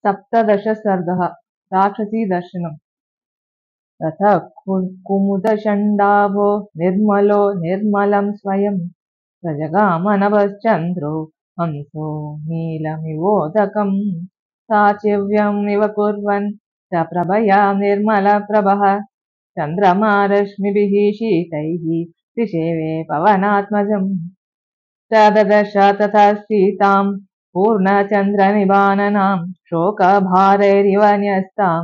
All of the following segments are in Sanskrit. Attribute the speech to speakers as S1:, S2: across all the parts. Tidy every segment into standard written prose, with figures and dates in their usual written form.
S1: सप्तदश सर्गः राक्षसी दर्शनम्। ततः कुमुदषण्डाभो निर्मलो निर्मलं स्वयं प्रजगामनभश्चन्द्रो हंसो नीलमिवोदकम् साचिव्यम् इव कुर्वन् स प्रभया निर्मलप्रभः चन्द्रमा रश्मिभिः शीतैः दिशेवे पवनात्मजम् तददश तथा सीताम् पूर्णचन्द्रनिबाननां शोकभारैरिव न्यस्तां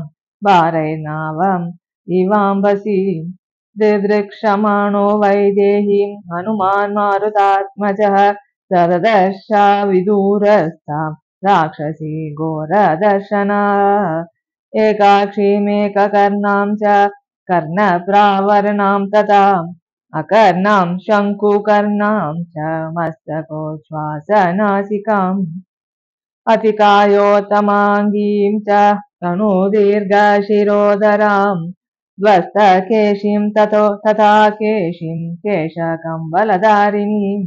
S1: भारैर्नावम् इवाम्बसी दिदृक्षमाणो वैदेहीं हनुमान् मारुतात्मजः तददर्शा विदूरस्तां राक्षसी घोरदर्शना एकाक्षीमेककर्णां च कर्णप्रावरणां तथा अकर्णां शङ्कुकर्णां च मस्तकोच्छ्वासनासिकाम् अतिकायोत्तमाङ्गीं च तनूदीर्घशिरोधरां ध्वस्तकेशीं तथा केशीं केशकम्बलधारिणीं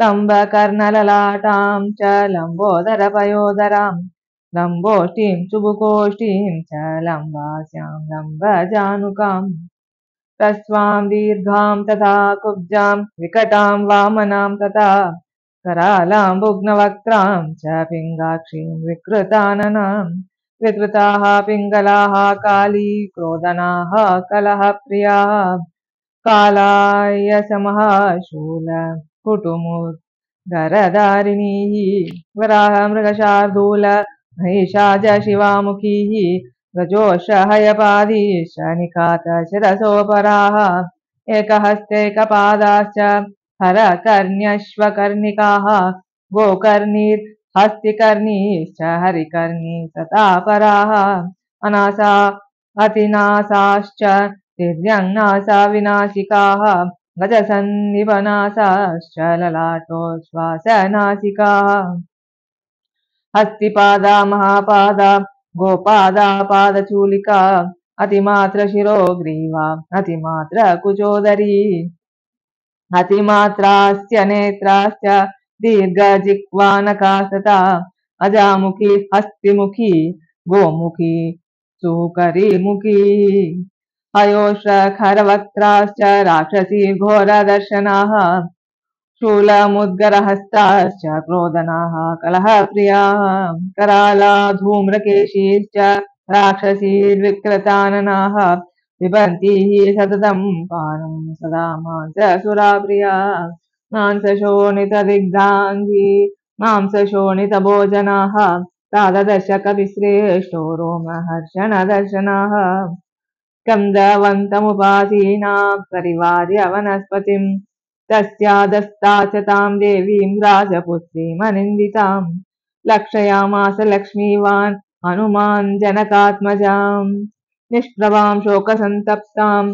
S1: लम्बकर्णललाटां च लम्बोदरपयोदरां लम्बोष्टीं चुबुकोष्टीं च लम्बास्यां लम्बजानुकाम् तस्वां दीर्घां तथा कुब्जां विकटां वामनां तथा करालां भुग्नवक्त्रां च पिङ्गाक्षीं विकृताननां विकृताः पिङ्गलाः काली क्रोधनाः कलहप्रियाः कालायसमः शूल कुटुमुद्गरधारिणीः वराह मृगशार्दूल महिषाज शिवामुखीः गजोषहयपादीश्च निखातशिरसोपराः एकहस्तेकपादाश्च हरकर्ण्यश्वकर्णिकाः गोकर्णीर्हस्तिकर्णीश्च हरिकर्णी तथा पराः अनासा अतिनासाश्च तिर्यङ्नासा विनाशिकाः गजसन्निभनासाश्च ललाटोच्छ्वासनासिकाः हस्तिपादा महापादा गोपादा पादचूलिका अतिमात्रशिरोग्रीवा अतिमात्रकुचोदरी अतिमात्रास्य नेत्राश्च दीर्घजिह्वानकास्तथा अजामुखी हस्तिमुखी गोमुखी सुकरीमुखी अयोश्रखरवक्त्राश्च राक्षसी घोरदर्शनाः शूलमुद्गरहस्ताश्च क्रोधनाः कलहप्रियाः कराला धूम्रकेशीश्च राक्षसीर्विकृताननाः पिबन्ति सततं पानं सदा मांससुराप्रिया मांसशोणितदिग्धाङ्गी मांसशोणितभोजनाः ताददशकविश्रेष्ठो रोमहर्षणदर्शनाः स्कन्दवन्तमुपासीना परिवार्य वनस्पतिम् तस्यादस्ता च तां देवीं राजपुत्रीमनिन्दिताम् लक्षयामास लक्ष्मीवान् हनुमान् जनकात्मजाम् निष्प्रभां शोकसन्तप्तां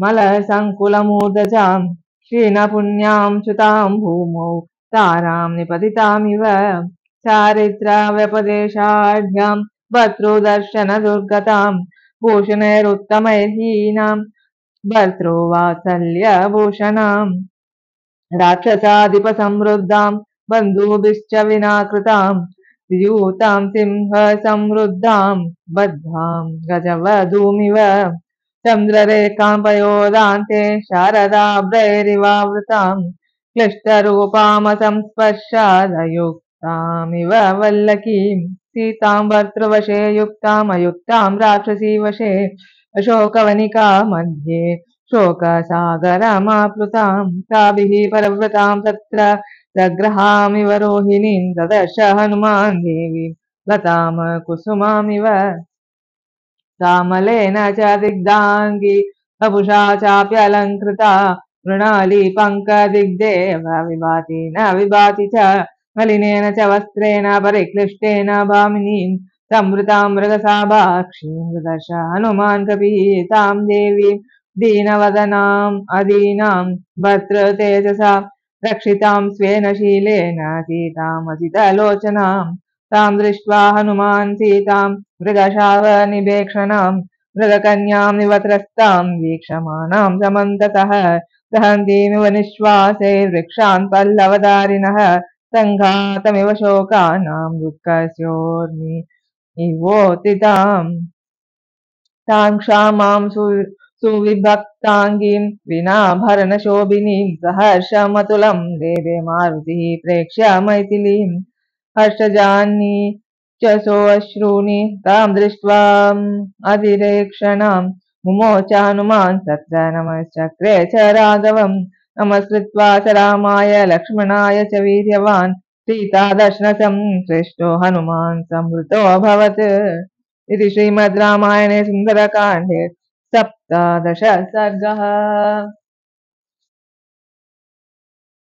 S1: मलसङ्कुलमूर्धजां क्षीणपुण्यां च्युतां भूमौ तारां निपतितामिव चारित्रव्यपदेशाढ्यां भर्तृदर्शनदुर्गतां भूषणैरुत्तमैर्हीनां भर्तृवात्सल्यभूषणाम् राक्षसाधिपसमृद्धां बन्धुभिश्च विनाकृतां वियूतां सिंहसमृद्धां बद्धां गजवधूमिव चन्द्ररेखां पयोदान्ते शारदाभ्रैरिवावृतां क्लिष्टरूपामसंस्पर्शादयुक्तामिव वल्लकीं सीतां भर्तृवशे युक्तामयुक्तां राक्षसी वशे अशोकवनिका मध्ये शोकसागरमाप्लुतां ताभिः परव्रतां तत्र सग्रहामिव रोहिणीं ददर्श हनुमान् देवीं लतां कुसुमामिव श्यामलेन च दिग्धाङ्गी वपुषा चाप्यलङ्कृता मृणाली पङ्कदिग्देव विभाति न विभाति च मलिनेन च वस्त्रेण परिक्लिष्टेन भामिनीं संवृतां मृगसाभाक्षीं ददर्श हनुमान् कपिः तां देवीं दीनवदनाम् अदीनां भर्तृतेजसा रक्षितां स्वेन शीलेन सीतामसितलोचनां तां दृष्ट्वा हनुमान् सीतां मृगशावनिभेक्षणां मृगकन्यां निवत्रस्तां वीक्षमाणां समन्ततः दहन्तीमिव निःश्वासैर्वृक्षान् पल्लवधारिणः सङ्घातमिव शोकानां दुःखस्योर्मि इवोतिताम् तां क्षामां सुविभक्ताङ्गीं विनाभरणशोभिनीं सहर्षमतुलं देवे मारुतिः प्रेक्ष्य मैथिलीं हर्षजान्नी च सोऽश्रूणि तां दृष्ट्वा अधिरेक्षणां मुमोचानुमान् तत्र नमश्चक्रे च राघवं नमस्कृत्वा च रामाय लक्ष्मणाय च वीर्यवान् सीता दर्शनसंकृष्टो हनुमान् संवृतो अभवत् इति श्रीमद् रामायणे सुन्दरकाण्डे 17 सर्गः।